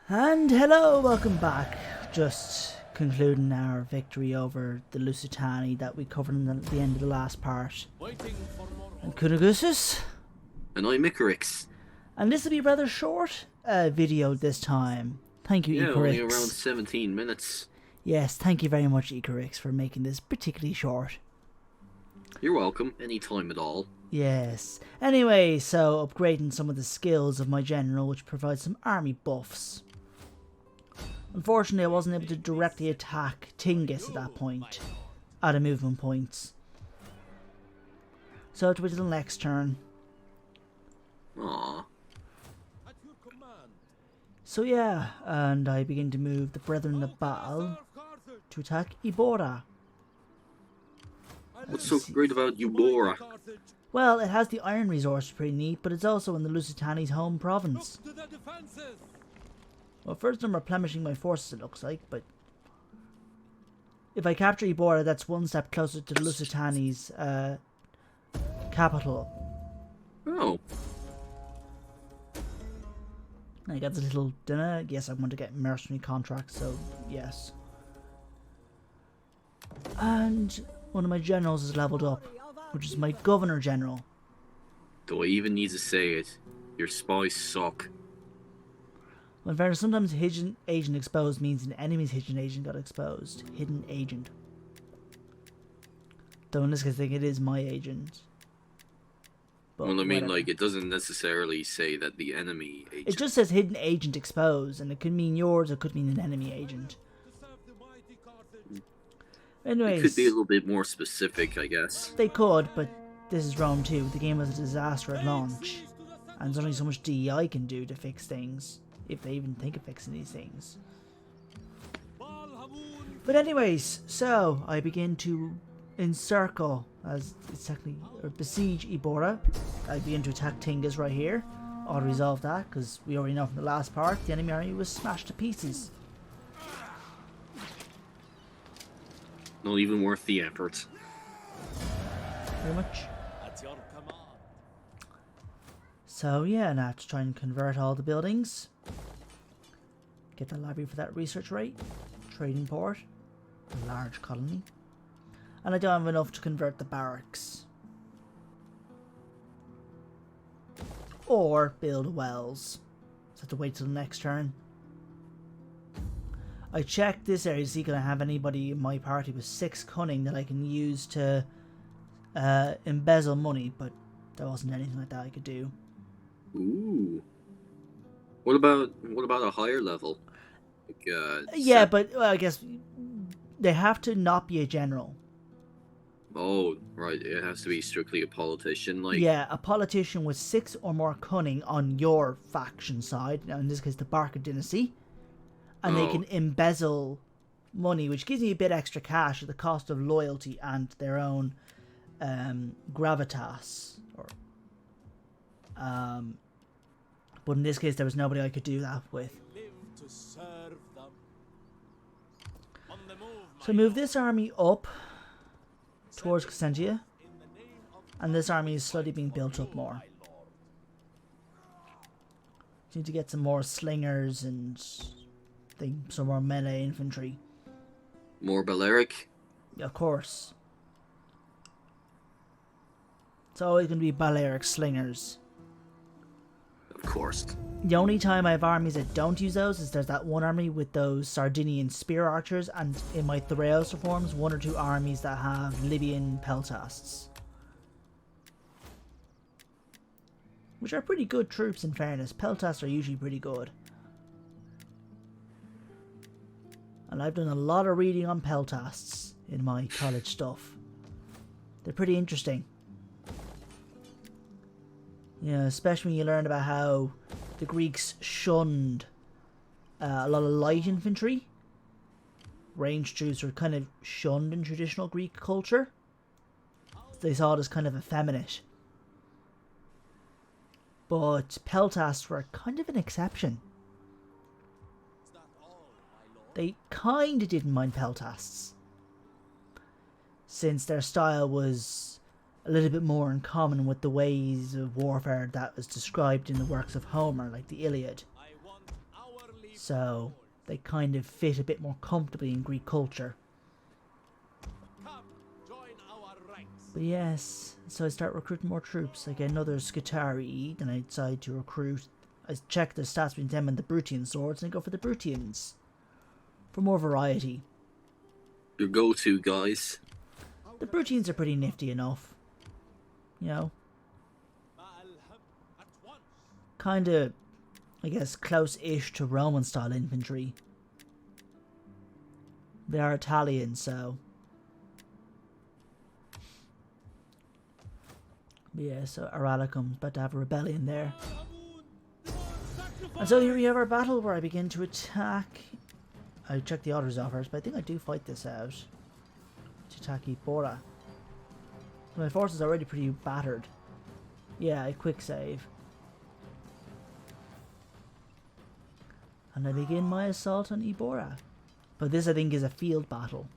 And hello, welcome back. Just concluding our victory over the LUSUTANI that we covered in the end of the last part. And Kunagusis. And I'm Icarix. And this will be a rather short video this time. Thank you, Icarix. Only around 17 minutes. Yes, thank you very much, Icarix, for making this particularly short. You're welcome, anytime at all. Yes. Anyway, so upgrading some of the skills of my general, which provides some army buffs. Unfortunately, I wasn't able to directly attack Tingis at that point, out of movement points. So I have to wait till the next turn. Aww. So yeah, and I begin to move the Brethren of Baal to attack Ibora. What's so great about Ubora? Well, it has the iron resource, pretty neat, but it's also in the LUSUTANI's home province. Well, first I'm replenishing my forces, it looks like, but if I capture Ibora, that's one step closer to the LUSUTANI's capital. Oh. I got this little dinner. Yes, I want to get mercenary contracts, so yes. And one of my generals is leveled up, which is my governor general. Do I even need to say it? Your spies suck. Well, in fairness, sometimes hidden agent exposed means an enemy's hidden agent got exposed. Hidden agent. Though in this case, I think it is my agent. But Well, I mean, whatever. like, it doesn't necessarily say that the enemy agent... It just says hidden agent exposed, and it could mean yours, it could mean an enemy agent. Anyways, It could be a little bit more specific, I guess. they could, but this is Rome 2. The game was a disaster at launch. And there's only so much DEI can do to fix things. If they even think of fixing these things. But anyways, so I begin to encircle, as it's technically, or besiege Ibora. I begin to attack Tingis right here. I'll resolve that, because we already know from the last part, the enemy army was smashed to pieces. Not even worth the effort. Very much. So yeah, now to try and convert all the buildings. Get the library for that research rate. Trading port. A large colony. And I don't have enough to convert the barracks. Or build wells. So I have to wait till the next turn. I checked this area to see can I have anybody in my party with 6 cunning that I can use to embezzle money, but there wasn't anything like that I could do. Ooh. What about a higher level? Like, Yeah, but well, I guess they have to not be a general. Oh, right. It has to be strictly a politician, like... Yeah, a politician with 6 or more cunning on your faction side, now in this case the Barca dynasty, and they can embezzle money, which gives me a bit extra cash at the cost of loyalty and their own gravitas. But in this case there was nobody I could do that with. So I move this army up towards Crescentia, and this army is slowly being built up more. Need to get some more slingers and some more melee infantry. More Balearic? Of course. It's always going to be Balearic slingers. Of course. The only time I have armies that don't use those is there's that one army with those Sardinian spear archers, and in my Thraeos reforms, 1 or 2 armies that have Libyan peltasts. Which are pretty good troops in fairness. Peltasts are usually pretty good. And I've done a lot of reading on peltasts in my college stuff. They're pretty interesting. You know, especially when you learn about how the Greeks shunned a lot of light infantry. Ranged troops were kind of shunned in traditional Greek culture. They saw it as kind of effeminate. But peltasts were kind of an exception. They kind of didn't mind peltasts, since their style was a little bit more in common with the ways of warfare that was described in the works of Homer, like the Iliad. So they kind of fit a bit more comfortably in Greek culture. But yes, so I start recruiting more troops. I get another Scutari, then I decide to recruit. I check the stats between them and the Brutian swords, and I go for the Brutians. For more variety. Your go-to guys. The Brutians are pretty nifty enough. You know. Kinda, I guess, close-ish to Roman-style infantry. They are Italian, so... Yeah, so Aralicum's about to have a rebellion there. And so here we have our battle where I begin to attack. I check the others off first, but I think I do fight this out. To attack Ibora. My force is already pretty battered. Yeah, I quick save. And I begin my assault on Ibora. But this I think is a field battle.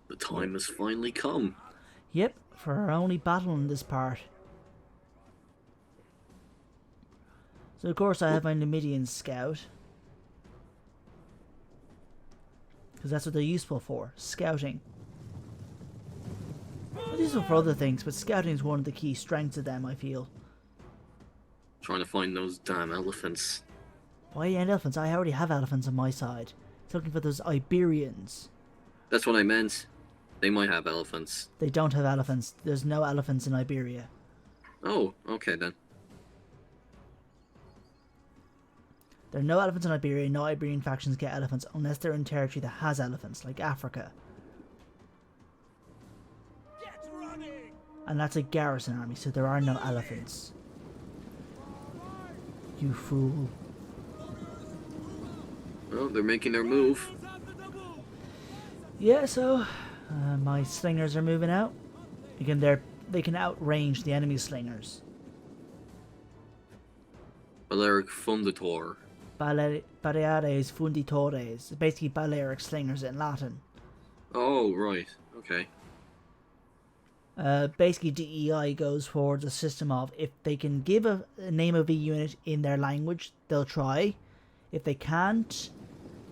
The time has finally come. Yep, for our only battle in this part. So of course I have my Numidian scout. Because that's what they're useful for, scouting. They're useful for other things, but scouting is one of the key strengths of them, I feel. Trying to find those damn elephants. Why elephants? I already have elephants on my side. It's looking for those Iberians. That's what I meant. They might have elephants. They don't have elephants. There's no elephants in Iberia. Oh, okay then. There are no elephants in Iberia. No Iberian factions get elephants unless they're in territory that has elephants, like Africa. And that's a garrison army, so there are no elephants. You fool. Well, they're making their move. Yeah, so my slingers are moving out. Again, they can outrange the enemy slingers. Balearic Fundator. Baleares funditores. Basically Balearic slingers in Latin. Oh, right. Okay. Basically DEI goes towards a system of if they can give a name of a unit in their language, they'll try. If they can't,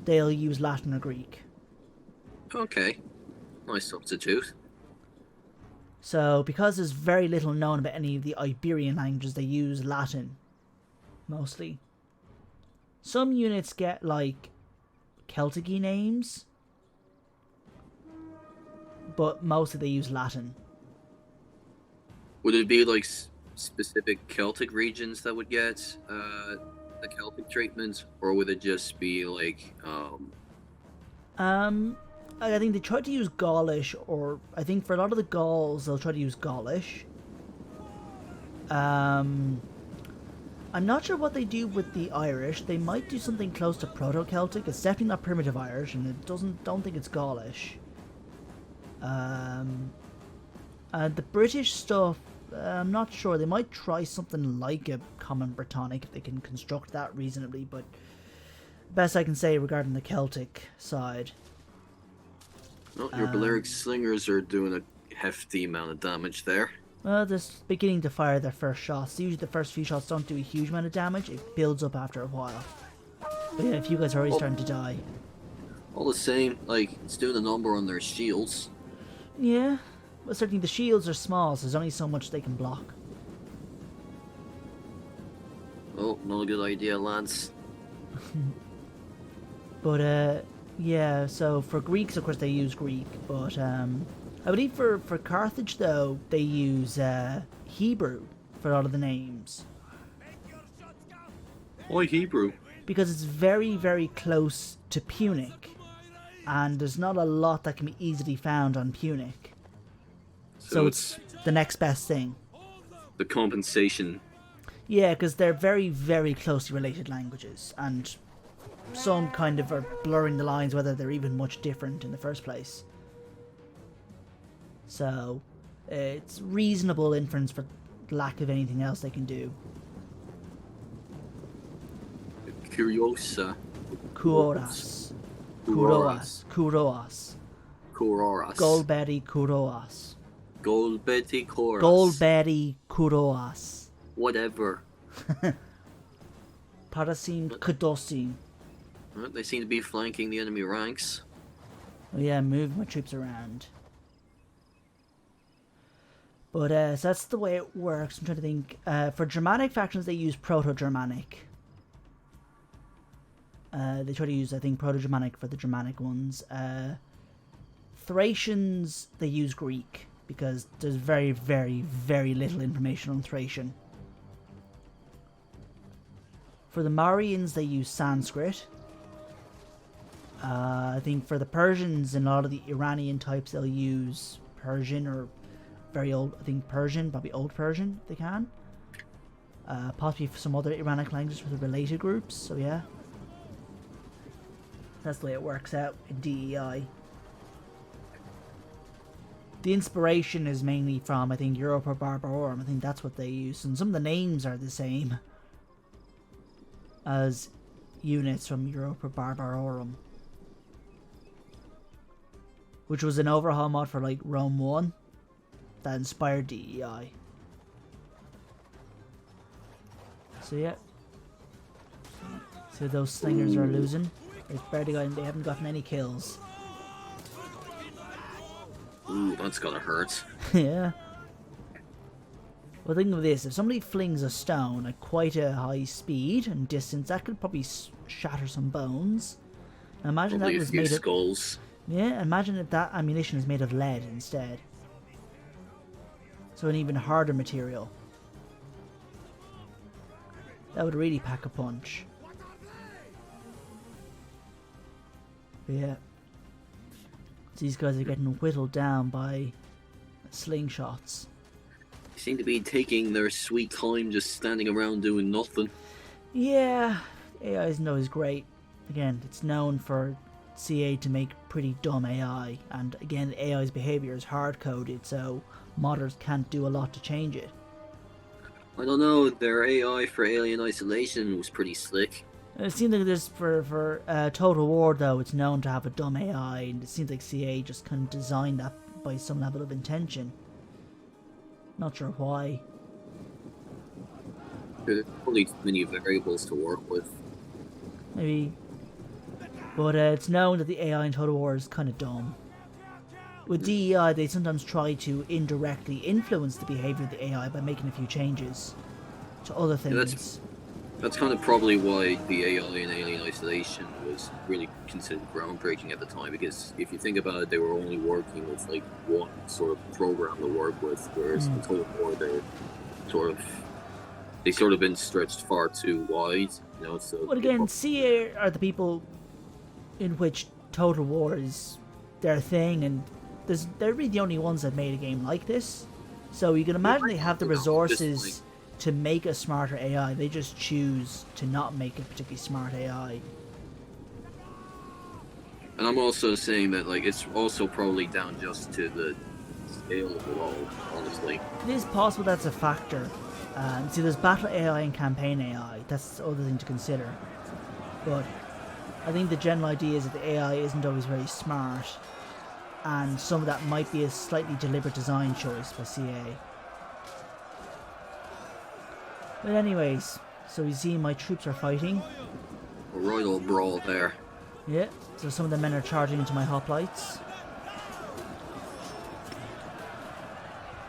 they'll use Latin or Greek. Okay. Nice substitute. So, because there's very little known about any of the Iberian languages, they use Latin. Mostly. Some units get, like, Celtic-y names. But mostly they use Latin. Would it be, like, specific Celtic regions that would get the Celtic treatment? Or would it just be, like, I think they try to use Gaulish, or I think for a lot of the Gauls they'll try to use Gaulish. I'm not sure what they do with the Irish. They might do something close to Proto-Celtic. It's definitely not Primitive Irish, and it don't think it's Gaulish. And the British stuff, I'm not sure. They might try something like a Common Brittonic if they can construct that reasonably, but best I can say regarding the Celtic side. Well, your Balearic Slingers are doing a hefty amount of damage there. Well, they're beginning to fire their first shots. Usually the first few shots don't do a huge amount of damage. It builds up after a while. But yeah, if you guys are already starting to die. All the same, like, it's doing a number on their shields. Yeah, but certainly the shields are small, so there's only so much they can block. Oh, not a good idea, Lance. But, yeah, so for Greeks, of course, they use Greek, but, I believe for Carthage, though, they use, Hebrew for a lot of the names. Why Hebrew? Because it's very, very close to Punic, and there's not a lot that can be easily found on Punic. So it's the next best thing. The compensation. Yeah, because they're very, very closely related languages, and some kind of are blurring the lines whether they're even much different in the first place. So it's reasonable inference for lack of anything else they can do. Curiosa. Kuroas. Kuroas. Kuroas. Kuroras. Golberi Kuroas. Golbeti Kuroas. Golberi Kuroas. Whatever. Qart-Hadasht. Well, they seem to be flanking the enemy ranks. Oh yeah, move my troops around. But so that's the way it works. I'm trying to think. For Germanic factions, they use Proto-Germanic. They try to use, I think, Proto-Germanic for the Germanic ones. Thracians, they use Greek, because there's very, very, very little information on Thracian. For the Marians, they use Sanskrit. I think for the Persians and a lot of the Iranian types, they'll use Persian or very old, I think Persian, probably Old Persian, if they can. Possibly for some other Iranic languages for the related groups, so yeah. That's the way it works out in DEI. The inspiration is mainly from, I think, Europa Barbarorum. I think that's what they use. And some of the names are the same as units from Europa Barbarorum, which was an overhaul mod for like Rome 1 that inspired DEI. So yeah. So those slingers are losing. They've barely gotten, they haven't gotten any kills. Ooh, that's gotta hurt. Yeah. Well, think of this. If somebody flings a stone at quite a high speed and distance, that could probably shatter some bones. Now imagine probably that was a few made skulls. of... Yeah, imagine if that ammunition is made of lead instead. So an even harder material. That would really pack a punch. But yeah. These guys are getting whittled down by slingshots. They seem to be taking their sweet time just standing around doing nothing. Yeah, AI isn't always great. Again, it's known for CA to make pretty dumb AI, and again, AI's behaviour is hard-coded, so modders can't do a lot to change it. I don't know, their AI for Alien Isolation was pretty slick. It seems like this for Total War, though, it's known to have a dumb AI, and it seems like CA just kind of designed that by some level of intention. Not sure why. There's probably too many variables to work with. Maybe. But it's known that the AI in Total War is kind of dumb. With DEI, they sometimes try to indirectly influence the behaviour of the AI by making a few changes to other things. Yeah, that's kind of probably why the AI in Alien Isolation was really considered groundbreaking at the time, because if you think about it, they were only working with like one sort of program to work with, whereas in Total War they sort of been stretched far too wide, you know. So well, again, CA are the people in which Total War is their thing, and they're really the only ones that made a game like this. So you can imagine they have the resources to make a smarter AI. They just choose to not make a particularly smart AI. And I'm also saying that like it's also probably down just to the scale of it all, honestly. It is possible that's a factor. See, there's battle AI and campaign AI. That's the other thing to consider. But I think the general idea is that the AI isn't always very smart, and some of that might be a slightly deliberate design choice by CA. But anyways, so you see my troops are fighting. A royal brawl there. Yeah, so some of the men are charging into my hoplites.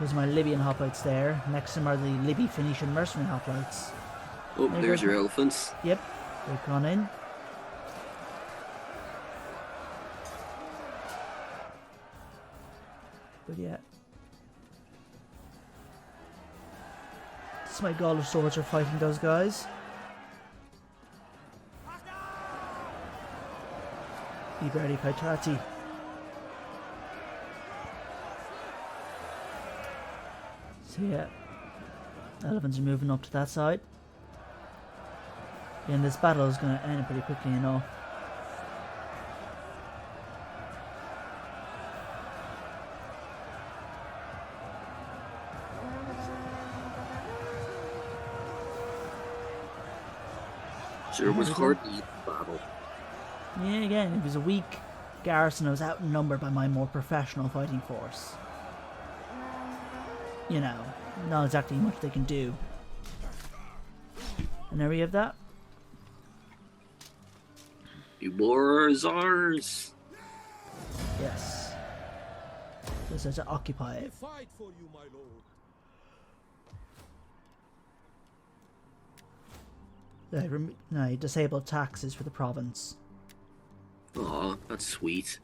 There's my Libyan hoplites there. Next to them are the Libby Phoenician mercenary hoplites. Oh, there's your elephants. Yep, they've gone in. But yeah. My Gaulish swords are fighting those guys. Iberdi Kaitati. So yeah, elephants are moving up to that side. And this battle is going to end pretty quickly enough. Sure, it was hardly a battle. Yeah, again, it was a weak garrison. I was outnumbered by my more professional fighting force. You know, not exactly much they can do. And there we have that. Timor is ours. Yes. Just have to occupy it. Fight for you, my lord. No, disable taxes for the province. Aw, that's sweet.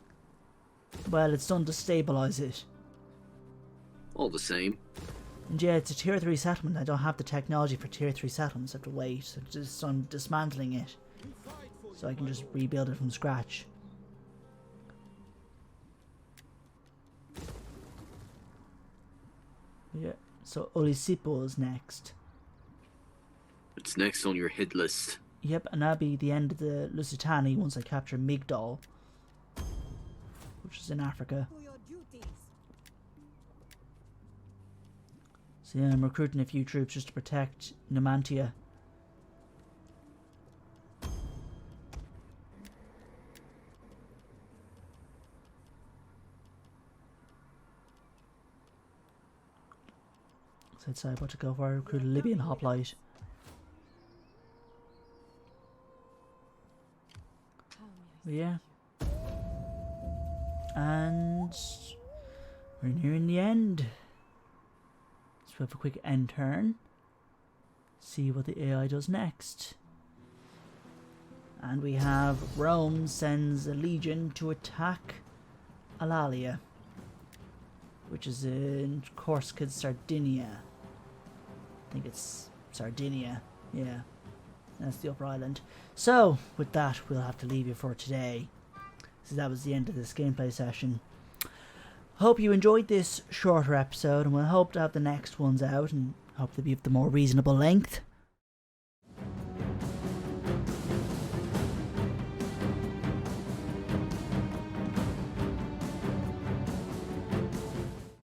Well, it's done to stabilise it. All the same. And yeah, it's a tier 3 settlement. I don't have the technology for tier 3 settlements. I have to wait. So just on dismantling it. So I can just rebuild it from scratch. Yeah, so Olisipo is next. It's next on your hit list. Yep, and that'll be the end of the Lusitani once I capture Migdol, which is in Africa. So yeah, I'm recruiting a few troops just to protect Numantia. So I'd say about to go for recruit a Libyan hoplite. But yeah. And we're nearing the end. So we have a quick end turn. See what the AI does next. And we have Rome sends a legion to attack Alalia, which is in Corsica, Sardinia. I think it's Sardinia. Yeah. That's the upper island. So, with that, we'll have to leave you for today. So that was the end of this gameplay session. Hope you enjoyed this shorter episode, and we'll hope to have the next ones out, and hope to be of the more reasonable length.